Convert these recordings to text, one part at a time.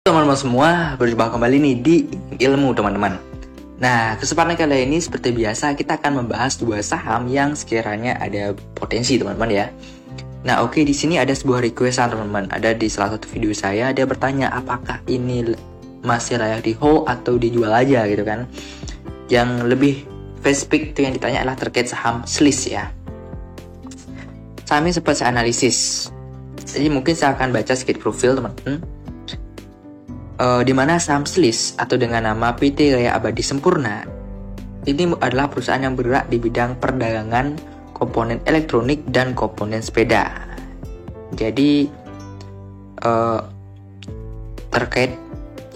Teman-teman semua, berjumpa kembali nih di Ilmu teman-teman. Nah, kesempatan kali ini seperti biasa kita akan membahas dua saham yang sekiranya ada potensi teman-teman ya. Nah, oke, di sini ada sebuah requestan teman-teman. Ada di salah satu video saya, dia bertanya apakah ini masih layak di hold atau dijual aja gitu kan. Yang lebih spesifik itu yang ditanya adalah terkait saham SLIS ya. Saham ini sempat saya analisis. Jadi mungkin saya akan baca sedikit profil teman-teman. Di mana saham SLIS atau dengan nama PT Raya Abadi Sempurna ini adalah perusahaan yang bergerak di bidang perdagangan komponen elektronik dan komponen sepeda. Jadi terkait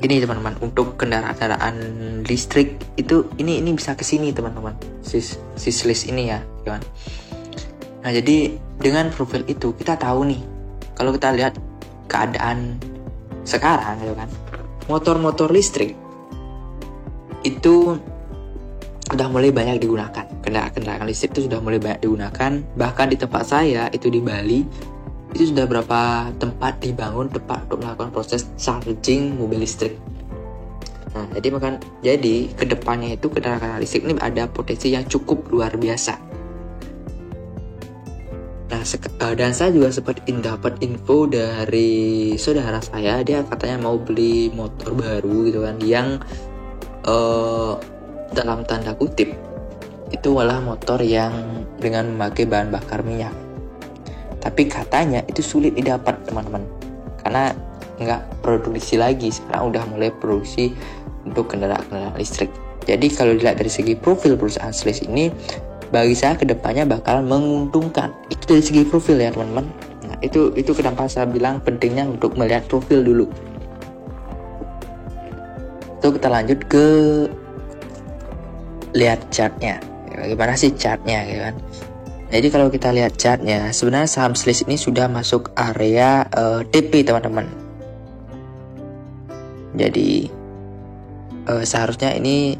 gini teman-teman, untuk kendaraan listrik itu ini bisa ke sini teman-teman, si SLIS ini ya kawan. Nah, jadi dengan profil itu kita tahu nih, kalau kita lihat keadaan sekarang gitu kan, motor-motor listrik itu sudah mulai banyak digunakan. Kendaraan listrik itu sudah mulai banyak digunakan. Bahkan di tempat saya itu di Bali, itu sudah berapa tempat dibangun tempat untuk melakukan proses charging mobil listrik. Nah, jadi kedepannya itu kendaraan listrik ini ada potensi yang cukup luar biasa. Nah, dan saya juga sempat dapat info dari saudara saya, dia katanya mau beli motor baru gitu kan, yang dalam tanda kutip itu adalah motor yang dengan memakai bahan bakar minyak. Tapi katanya itu sulit didapat teman-teman, karena nggak produksi lagi, sekarang udah mulai produksi untuk kendaraan listrik. Jadi kalau dilihat dari segi profil perusahaan SLIS ini, bagi saya kedepannya bakal menguntungkan. Itu dari segi profil ya teman-teman. Nah, itu kenapa saya bilang pentingnya untuk melihat profil dulu. So, kita lanjut ke lihat chartnya. Bagaimana sih chartnya gitu kan? Jadi kalau kita lihat chartnya, sebenarnya saham SLIS ini sudah masuk area TP teman-teman. Jadi seharusnya ini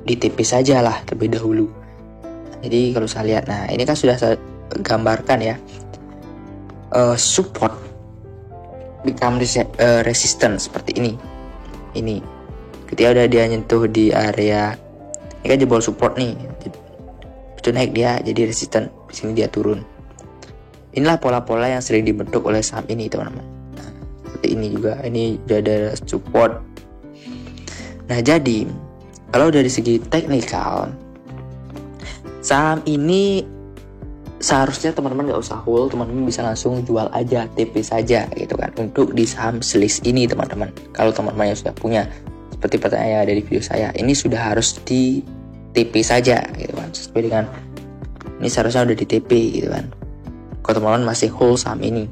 di TP saja lah terlebih dahulu. Jadi kalau saya lihat, nah ini kan sudah saya gambarkan ya, support become resistance seperti ini. Ini ketika udah dia nyentuh di area ini kan jebol support nih, itu naik dia jadi resisten, di sini dia turun. Inilah pola-pola yang sering dibentuk oleh saham ini teman-teman. Nah, seperti ini juga, ini udah ada support. Nah, jadi kalau dari segi teknikal, saham ini seharusnya teman-teman gak usah hold, teman-teman bisa langsung jual aja, TP saja gitu kan, untuk di saham SLIS ini teman-teman. Kalau teman-teman yang sudah punya, seperti pertanyaan yang ada di video saya, ini sudah harus di TP saja gitu kan, sesuai dengan ini seharusnya udah di TP gitu kan, kalau teman-teman masih hold saham ini.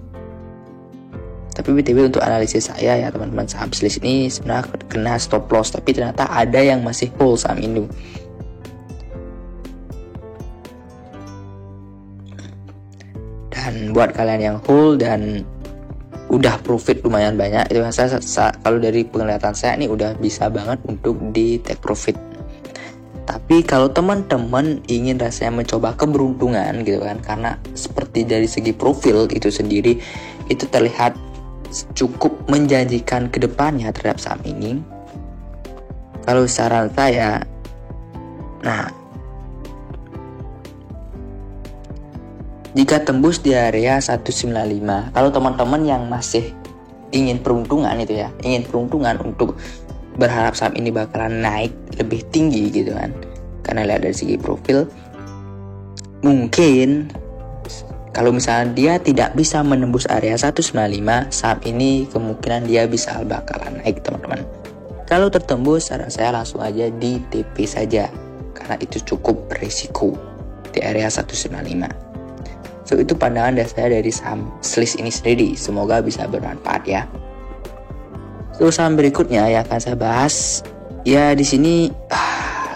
Tapi BTW untuk analisis saya ya teman-teman, saham SLIS ini sebenarnya kena stop loss, tapi ternyata ada yang masih hold saham ini. Dan buat kalian yang hold dan udah profit lumayan banyak, itu saya kalau dari penglihatan saya ini udah bisa banget untuk di take profit. Tapi kalau teman-teman ingin rasanya mencoba keberuntungan gitu kan, karena seperti dari segi profil itu sendiri itu terlihat cukup menjanjikan ke depannya terhadap saham ini, kalau saran saya, nah jika tembus di area 195, kalau teman-teman yang masih ingin peruntungan itu ya, ingin peruntungan untuk berharap saham ini bakalan naik lebih tinggi gitu kan, karena lihat dari segi profil, mungkin kalau misalnya dia tidak bisa menembus area 195, saham ini kemungkinan dia bisa bakalan naik teman-teman. Kalau tertembus, saran saya langsung aja di TP saja, karena itu cukup berisiko di area 195. So, itu pandangan dari saya dari saham SLIS ini sendiri. Semoga bisa bermanfaat ya. So, saham berikutnya yang akan saya bahas ya di sini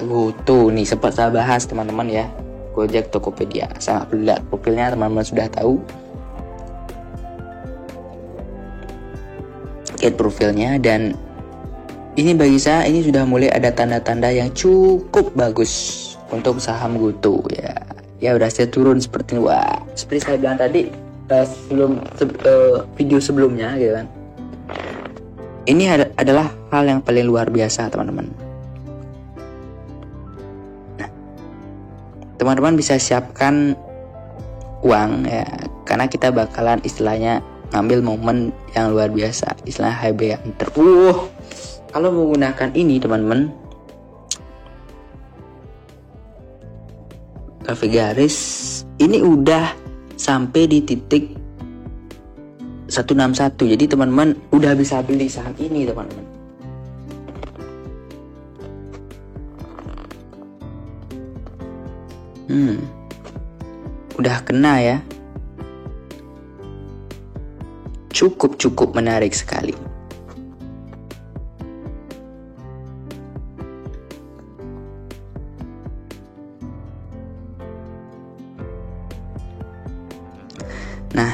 GoTo nih, sempat saya bahas teman-teman ya. Gojek, Tokopedia. Saya perlu lihat profilnya, teman-teman sudah tahu. Lihat profilnya, dan ini bagi saya ini sudah mulai ada tanda-tanda yang cukup bagus untuk saham GoTo ya. Ya udah saya turun seperti ini. Wah, seperti saya bilang tadi sebelum video sebelumnya gitu kan, Ini adalah hal yang paling luar biasa, teman-teman. Nah, teman-teman bisa siapkan uang ya, karena kita bakalan istilahnya ngambil momen yang luar biasa, istilah HB Hunter. Kalau menggunakan ini, teman-teman, grafik garis ini udah sampai di titik 161. Jadi teman-teman udah bisa beli saham ini, teman-teman. Udah kena ya. Cukup menarik sekali. Nah,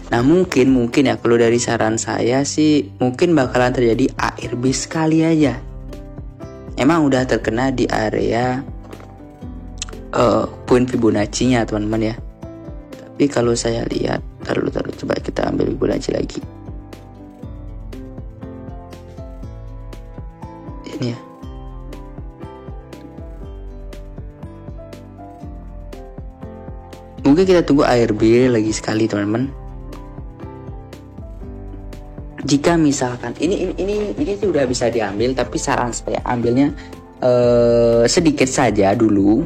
nah mungkin ya, kalau dari saran saya sih mungkin bakalan terjadi ARB sekali aja. Emang udah terkena di area poin Fibonacci-nya, teman-teman ya. Tapi kalau saya lihat, taruh coba kita ambil Fibonacci lagi. Ini ya. Mungkin kita tunggu ARB lagi sekali, teman-teman. Jika misalkan ini sudah bisa diambil, tapi saran saya ambilnya sedikit saja dulu.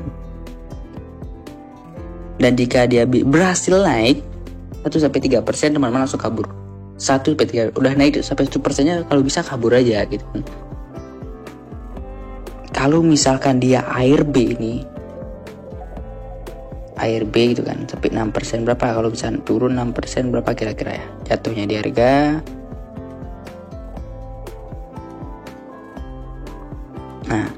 Dan jika dia berhasil naik 1-3%, teman-teman langsung kabur. 1-3 udah naik sampai 1%-nya, kalau bisa kabur aja gitu. Kalau misalkan dia ARB gitu kan, sampai 6% berapa, kalau bisa turun 6% berapa kira-kira ya jatuhnya di harga. Nah,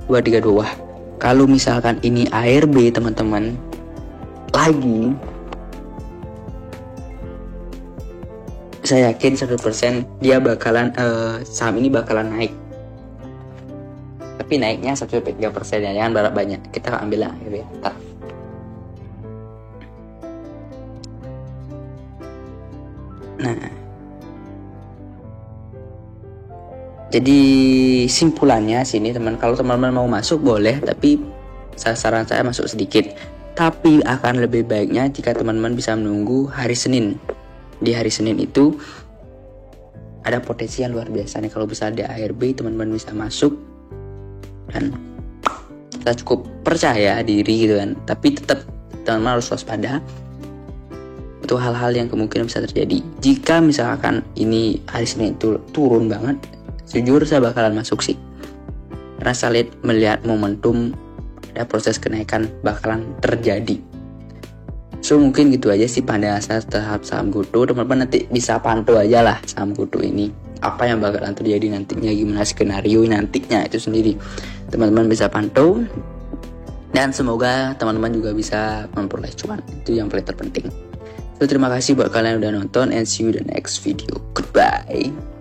dua tiga dua. Kalau misalkan ini ARB, teman-teman, lagi, saya yakin 100% dia bakalan saham ini bakalan naik. Tapi naiknya 1-3% ya, jangan banyak. Kita ambil lah ya. Nah, jadi simpulannya sini, teman, kalau teman-teman mau masuk boleh, tapi saran saya masuk sedikit. Tapi akan lebih baiknya jika teman-teman bisa menunggu hari Senin. Di hari Senin itu ada potensi yang luar biasa nih. Kalau bisa ada ARB, teman-teman bisa masuk dan kita cukup percaya diri gitu kan. Tapi tetap teman-teman harus waspada untuk hal-hal yang kemungkinan bisa terjadi. Jika misalkan ini hari Senin itu turun banget, jujur saya bakalan masuk sih, karena saya melihat momentum ada proses kenaikan bakalan terjadi. So mungkin gitu aja sih pandangan saya terhadap saham GoTo. Teman-teman nanti bisa pantau aja lah saham GoTo ini, apa yang bakalan terjadi nantinya, gimana skenario nantinya itu sendiri. Teman-teman bisa pantau, dan semoga teman-teman juga bisa memperoleh cuan, itu yang paling terpenting. So terima kasih buat kalian yang udah nonton, and see you the next video. Goodbye.